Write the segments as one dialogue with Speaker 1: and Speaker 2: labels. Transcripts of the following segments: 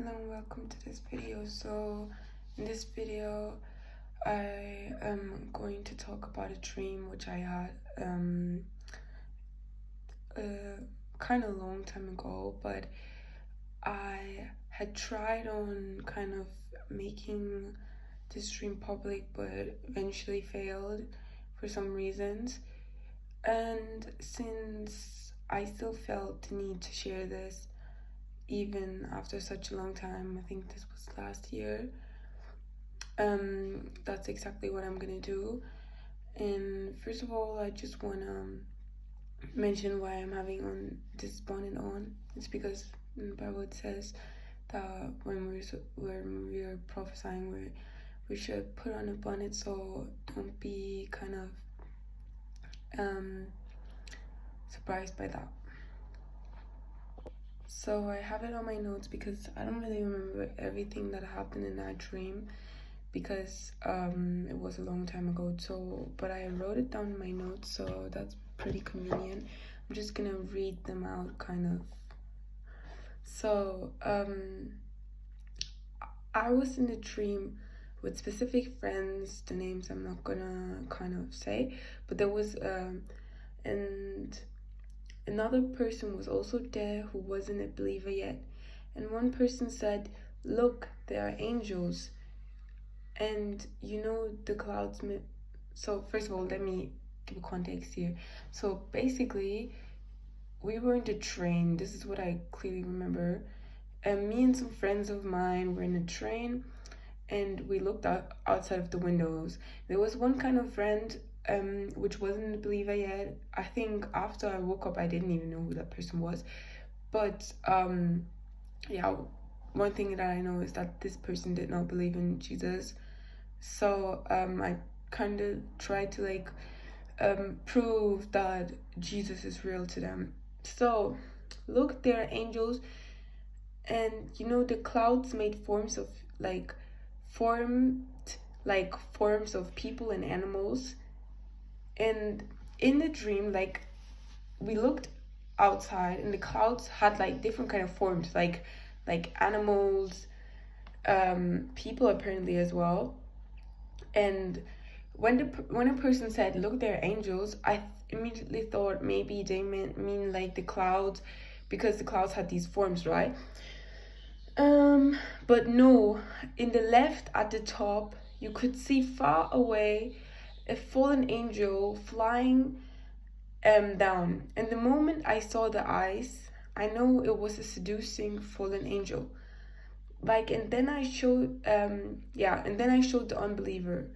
Speaker 1: Hello and welcome to this video. So in this video I am going to talk about a dream which I had kind of long time ago, but I had tried on kind of making this dream public but eventually failed for some reasons. And since I still felt the need to share this even after such a long time, I think this was last year, that's exactly what I'm gonna do. And first of all, I just wanna mention why I'm having on this bonnet on. It's because in the Bible it says that when we're prophesying, we should put on a bonnet, so don't be kind of surprised by that. So I have it on my notes because I don't really remember everything that happened in that dream because it was a long time ago. But I wrote it down in my notes, so that's pretty convenient. I'm just gonna read them out kind of. So I was in a dream with specific friends. The names I'm not gonna kind of say, but there was and another person was also there who wasn't a believer yet. And one person said, "Look, there are angels." And the clouds. So first of all, let me give a context here. So basically, we were in the train. This is what I clearly remember. And me and some friends of mine were in a train, and we looked outside of the windows. There was one kind of friend which wasn't a believer yet. I think after I woke up, I didn't even know who that person was. But yeah, one thing that I know is that this person did not believe in Jesus. So I kind of tried to prove that Jesus is real to them. So look, there are angels, and the clouds made forms of forms of people and animals. And in the dream, we looked outside and the clouds had different kind of forms, like animals, people apparently as well. And when a person said, "Look, there are angels," I immediately thought maybe they mean the clouds, because the clouds had these forms, right? But no, in the left at the top, you could see far away a fallen angel flying down. And the moment I saw the eyes, I know it was a seducing fallen angel. And then I showed the unbeliever.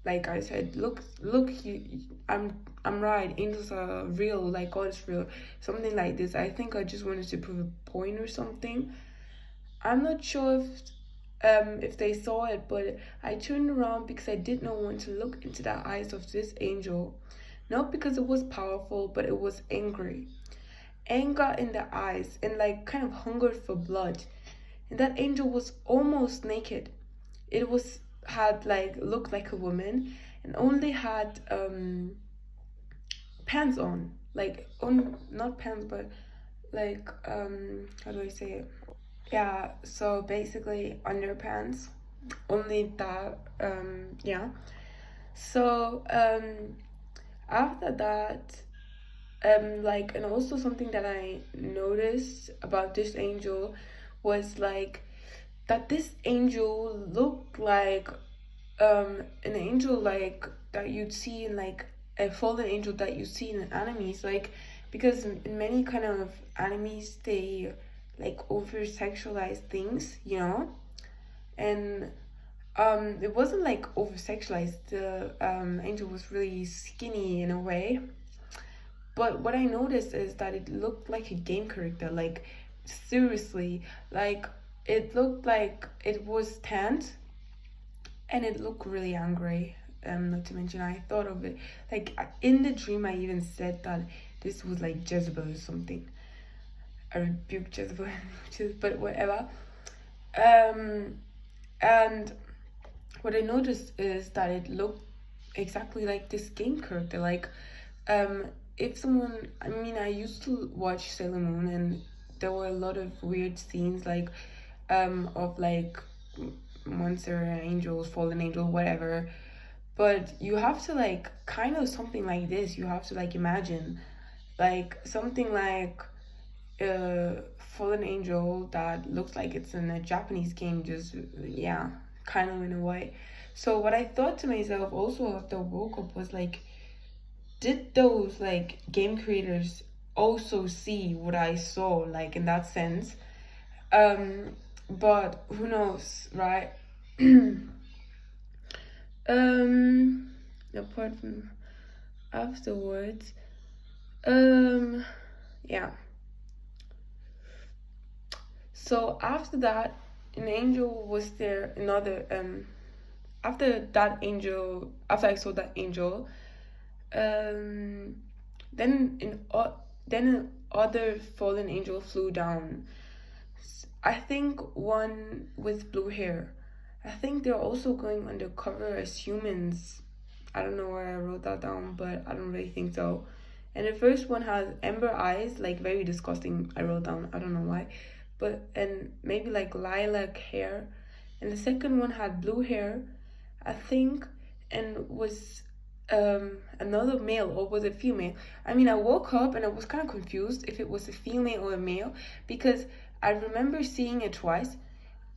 Speaker 1: Like I said, look, I'm right. Angels are real. God is real. Something like this. I think I just wanted to prove a point or something. I'm not sure if they saw it, but I turned around because I did not want to look into the eyes of this angel. Not because it was powerful, but it was angry. Anger in the eyes and kind of hunger for blood. And that angel was almost naked. It had looked like a woman and only had pants on. Not pants, but how do I say it? Yeah, so basically underpants, only that, yeah. So after that, and also something that I noticed about this angel was that this angel looked like an angel that you'd see in a fallen angel that you see in animes, because in many kind of animes they over sexualize things, and it wasn't over sexualized. The angel was really skinny in a way, but what I noticed is that it looked like a game character, seriously, it looked like it was tanned, and it looked really angry. Not to mention, I thought of it in the dream. I even said that this was Jezebel or something. I rebuked Jezebel, but whatever. And what I noticed is that it looked exactly like this game character. If someone, I used to watch Sailor Moon, and there were a lot of weird scenes, like of like monster angels, fallen angels, whatever. But you have to like kind of something like this. You have to like imagine like something like a fallen angel that looks like it's in a Japanese game, just yeah, kind of in a way. So what I thought to myself also after I woke up was like, did those like game creators also see what I saw, like in that sense? But who knows, right? um Apart from afterwards, um yeah, so after that an angel was there, another after that angel, after I saw that angel, um then then another fallen angel flew down. I think one with blue hair. I think they're also going undercover as humans. I don't know where I wrote that down, but I don't really think so. And the first one has amber eyes, like very disgusting. I wrote down. I don't know why, but and maybe like lilac hair. And the second one had blue hair, I think, and was another male, or was it female? I mean, I woke up and I was kind of confused if it was a female or a male, because I remember seeing it twice,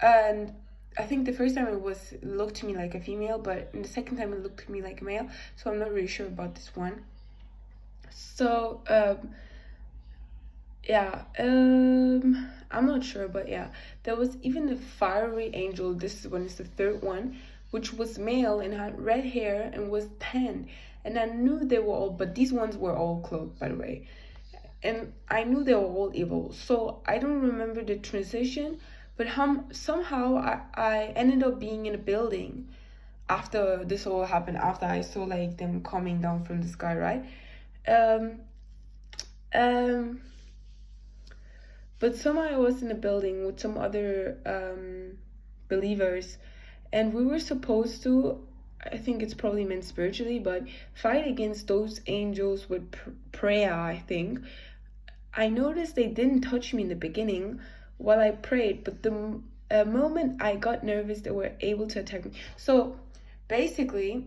Speaker 1: and I think the first time it looked to me like a female, but in the second time it looked to me like a male. So I'm not really sure about this one. So yeah, I'm not sure, but yeah, there was even the fiery angel. This one is the third one, which was male and had red hair and was tan. And I knew they were all, but these ones were all clothed, by the way. And I knew they were all evil. So I don't remember the transition, but somehow I ended up being in a building after this all happened, after I saw like them coming down from the sky, right? Um, um, but somehow I was in a building with some other believers, and we were supposed to, I think it's probably meant spiritually, but fight against those angels with prayer, I think. I noticed they didn't touch me in the beginning while I prayed, but the moment I got nervous, they were able to attack me. So basically,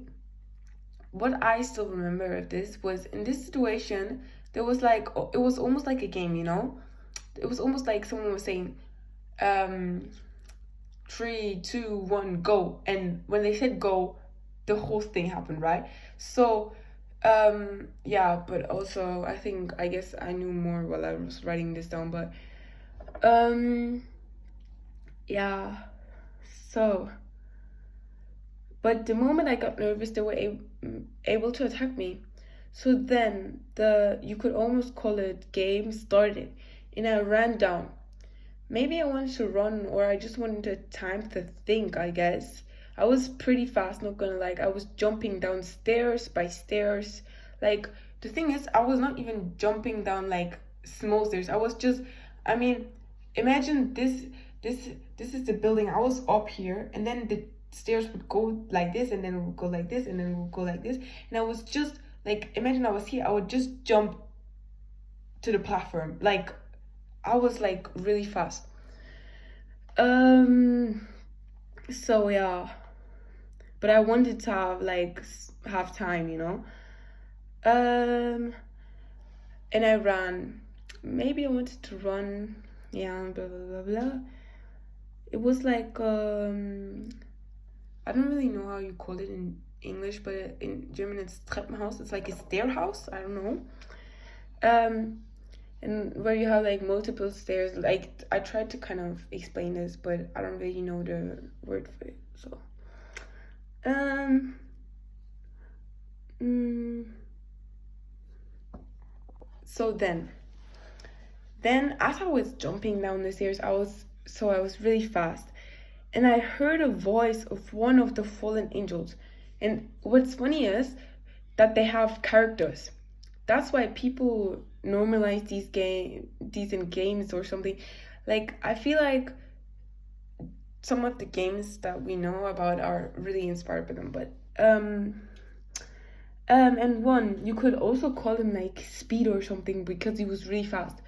Speaker 1: what I still remember of this was, in this situation, there was like, it was almost like a game, you know? It was almost like someone was saying, 3, 2, 1, go. And when they said go, the whole thing happened, right? So yeah, but also I guess I knew more while I was writing this down, but yeah. So but the moment I got nervous, they were able to attack me. So then you could almost call it game started, and I ran down. Maybe I wanted to run, or I just wanted time to think, I guess. I was pretty fast, not gonna lie. I was jumping down stairs by stairs. Like, the thing is, I was not even jumping down like small stairs. I was just, I mean, imagine this is the building. I was up here, and then the stairs would go like this, and then it would go like this, and then it would go like this. And I was just like, imagine I was here, I would just jump to the platform. Like, I was like really fast. So yeah, but I wanted to have time, you know. And I ran. Maybe I wanted to run. Yeah, blah blah blah blah. It was like I don't really know how you call it in English, but in German it's Treppenhaus. It's like a stair house. I don't know. And where you have like multiple stairs. Like, I tried to kind of explain this, but I don't really know the word for it. So so then as I was jumping down the stairs, I was really fast, and I heard a voice of one of the fallen angels. And what's funny is that they have characters. That's why people normalize these in games or something. Like, I feel like some of the games that we know about are really inspired by them. But and one, you could also call him like Speed or something, because he was really fast.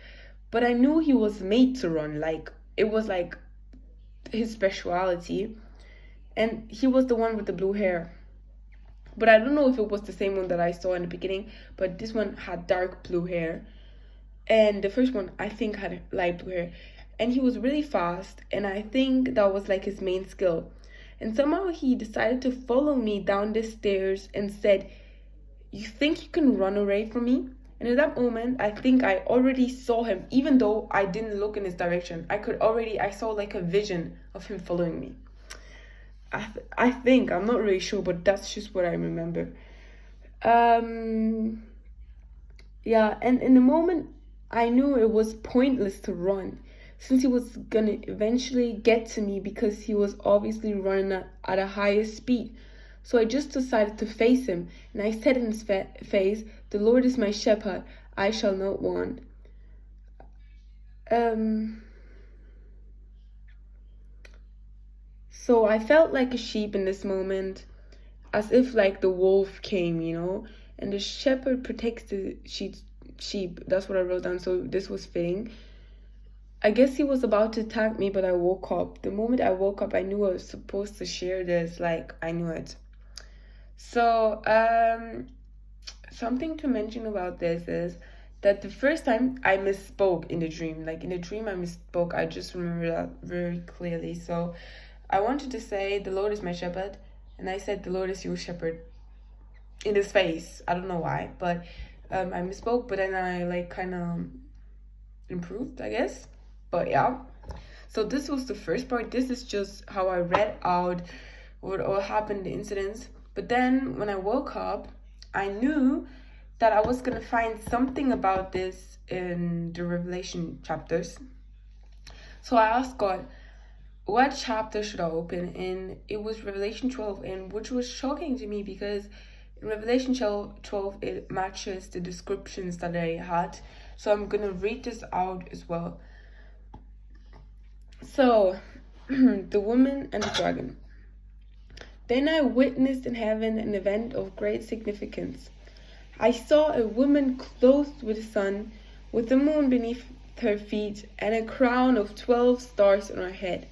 Speaker 1: but I knew he was made to run. Like, it was like his speciality. And he was the one with the blue hair. But I don't know if it was the same one that I saw in the beginning, but this one had dark blue hair. And the first one, I think, had light blue hair. And he was really fast, and I think that was like his main skill. And somehow he decided to follow me down the stairs and said, "You think you can run away from me?" And at that moment, I think I already saw him, even though I didn't look in his direction. I saw like a vision of him following me. I think, I'm not really sure, but that's just what I remember. Yeah, and in the moment, I knew it was pointless to run, since he was gonna eventually get to me because he was obviously running at a higher speed. So I just decided to face him, and I said in his face, "The Lord is my shepherd, I shall not want." So I felt like a sheep in this moment, as if like the wolf came, and the shepherd protects the sheep. That's what I wrote down, so this was fitting. I guess he was about to attack me, but I woke up. The moment I woke up, I knew I was supposed to share this, like, I knew it. So, something to mention about this is that the first time I misspoke in the dream. Like, in the dream I misspoke, I just remember that very clearly. So, I wanted to say, "The Lord is my shepherd," and I said, "The Lord is your shepherd," in his face. I don't know why, but I misspoke, but then I, like, kind of improved, I guess. But yeah, so this was the first part. This is just how I read out what all happened, the incidents. But then when I woke up, I knew that I was gonna find something about this in the Revelation chapters. So I asked God, what chapter should I open? And it was Revelation 12, and which was shocking to me because in Revelation 12 it matches the descriptions that I had. So I'm gonna read this out as well. So, the woman and the dragon. Then I witnessed in heaven an event of great significance. I saw a woman clothed with the sun, with the moon beneath her feet, and a crown of 12 stars on her head.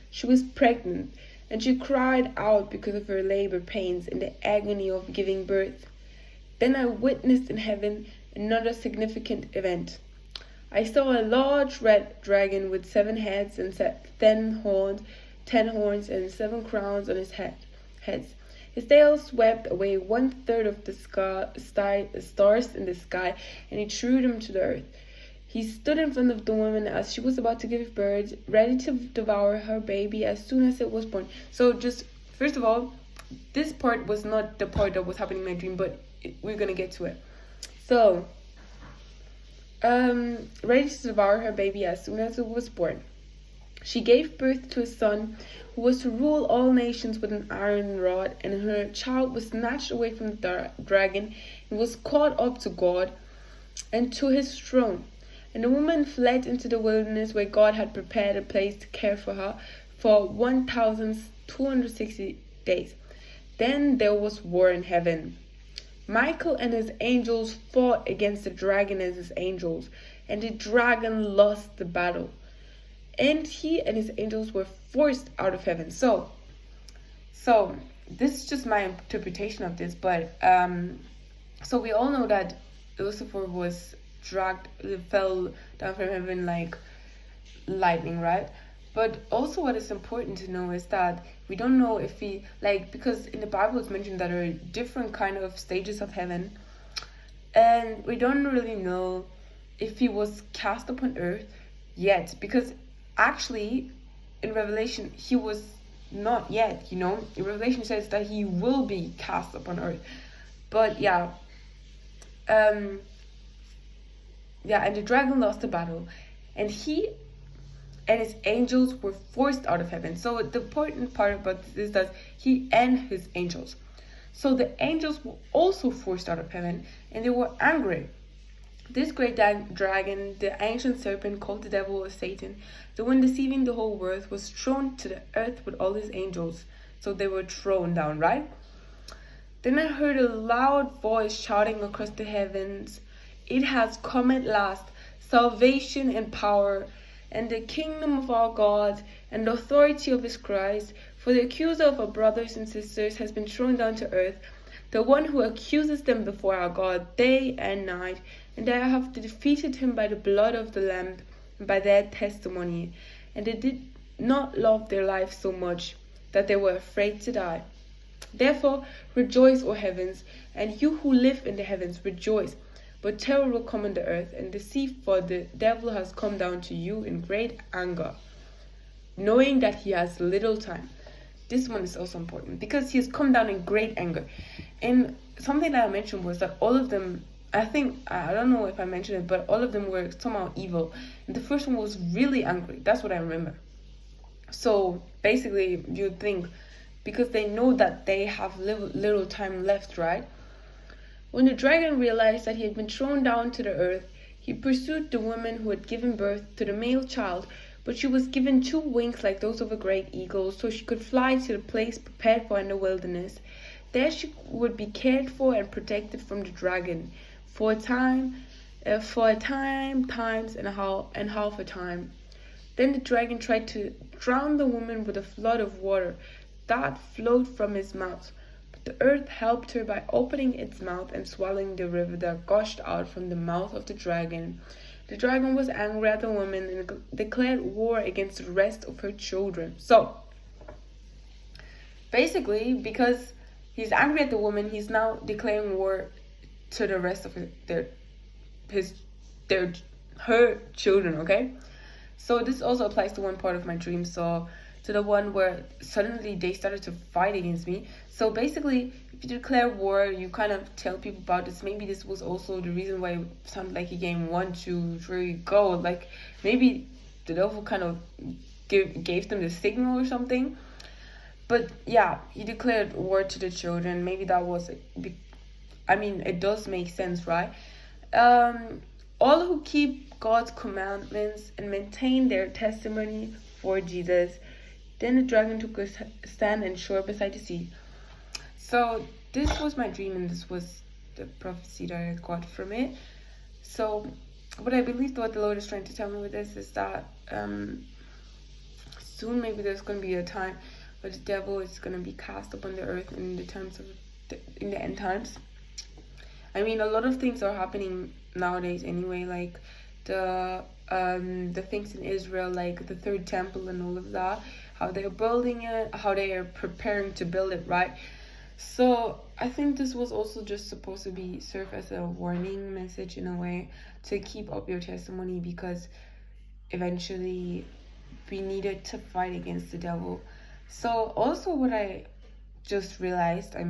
Speaker 1: She was pregnant, and she cried out because of her labor pains and the agony of giving birth. Then I witnessed in heaven another significant event. I saw a large red dragon with 7 heads and 10 horns, and 7 crowns on his heads. His tail swept away 1/3 of the stars in the sky, and he threw them to the earth. He stood in front of the woman as she was about to give birth, ready to devour her baby as soon as it was born. So just, first of all, this part was not the part that was happening in my dream, but we're gonna get to it. So, ready to devour her baby as soon as it was born. She gave birth to a son who was to rule all nations with an iron rod, and her child was snatched away from the dragon and was caught up to God and to his throne. And the woman fled into the wilderness where God had prepared a place to care for her for 1,260 days. Then there was war in heaven. Michael and his angels fought against the dragon and his angels, and the dragon lost the battle. And he and his angels were forced out of heaven. So this is just my interpretation of this, but so we all know that Lucifer was fell down from heaven like lightning, right? But also what is important to know is that we don't know if he, like, because in the Bible it's mentioned that there are different kind of stages of heaven, and we don't really know if he was cast upon earth yet, because actually in Revelation he was not yet, in Revelation says that he will be cast upon earth. But yeah, and the dragon lost the battle, and he and his angels were forced out of heaven. So the important part about this is that he and his angels. So the angels were also forced out of heaven, and they were angry. This great dragon, the ancient serpent called the devil or Satan, the one deceiving the whole world, was thrown to the earth with all his angels. So they were thrown down, right? Then I heard a loud voice shouting across the heavens, "It has come at last. salvation and power, and the kingdom of our God, and the authority of his Christ. For the accuser of our brothers and sisters has been thrown down to earth, the one who accuses them before our God day and night. And they have defeated him by the blood of the Lamb and by their testimony. And they did not love their life so much that they were afraid to die. Therefore rejoice, O heavens, and you who live in the heavens, rejoice. But terror will come on the earth, and deceit, for the devil has come down to you in great anger, knowing that he has little time. This one is also important, because he has come down in great anger. And something that I mentioned was that all of them, I don't know if I mentioned it, but all of them were somehow evil. And the first one was really angry. That's what I remember. So basically, you'd think, because they know that they have little time left, right? When the dragon realized that he had been thrown down to the earth, he pursued the woman who had given birth to the male child, but she was given 2 wings like those of a great eagle, so she could fly to the place prepared for in the wilderness. There she would be cared for and protected from the dragon for a time, times and half a time. Then the dragon tried to drown the woman with a flood of water that flowed from his mouth. But the earth helped her by opening its mouth and swallowing the river that gushed out from the mouth of the dragon. The dragon was angry at the woman and declared war against the rest of her children. So, basically, because he's angry at the woman, he's now declaring war to the rest of her children, okay? So this also applies to one part of my dream, so to the one where suddenly they started to fight against me. So basically, if you declare war, you kind of tell people about this. Maybe this was also the reason why it sounded like a game 1, 2, 3, go. Like maybe the devil kind of gave them the signal or something. But yeah, he declared war to the children. Maybe that was it does make sense, right? All who keep God's commandments and maintain their testimony for Jesus. Then the dragon took a stand and shore beside the sea. So this was my dream, and this was the prophecy that I got from it. So what I believe what the Lord is trying to tell me with this is that soon maybe there's going to be a time where the devil is going to be cast upon the earth in the end times. I mean, a lot of things are happening nowadays anyway, like the things in Israel, like the third temple and all of that, how they're building it, how they are preparing to build it, right? So I think this was also just supposed to serve as a warning message in a way, to keep up your testimony, because eventually we needed to fight against the devil. So also what I just realized, I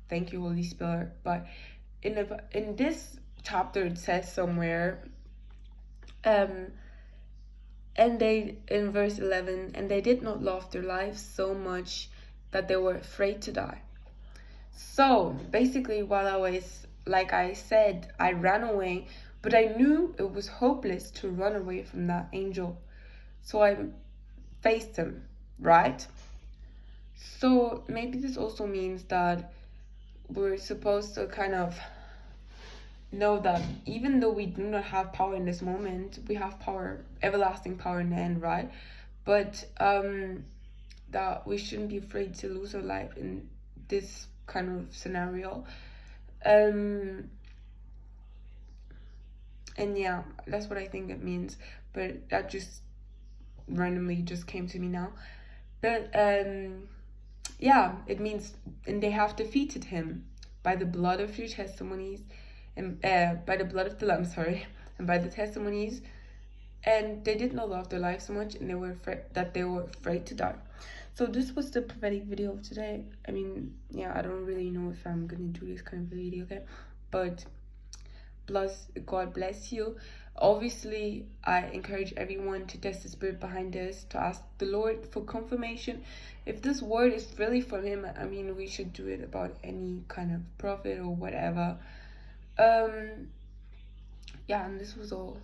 Speaker 1: thank you, Holy Spirit, but in this chapter it says somewhere, and they, in verse 11, and they did not love their lives so much that they were afraid to die. So basically, while I was, like I said, I ran away, but I knew it was hopeless to run away from that angel. So I faced him, right? So maybe this also means that we're supposed to kind of know that even though we do not have power in this moment, we have power, everlasting power in the end, right? But that we shouldn't be afraid to lose our life in this kind of scenario. And yeah, that's what I think it means. But that just randomly just came to me now. But yeah, it means, and they have defeated him by the blood of your testimonies, and by the blood of the Lamb, and by the testimonies, and they did not love their life so much, and they were afraid to die. So this was the prophetic video of today. I don't really know if I'm gonna do this kind of video, okay? But God bless you. Obviously, I encourage everyone to test the spirit behind this, to ask the Lord for confirmation. If this word is really from him, we should do it about any kind of prophet or whatever. Yeah, and this was all.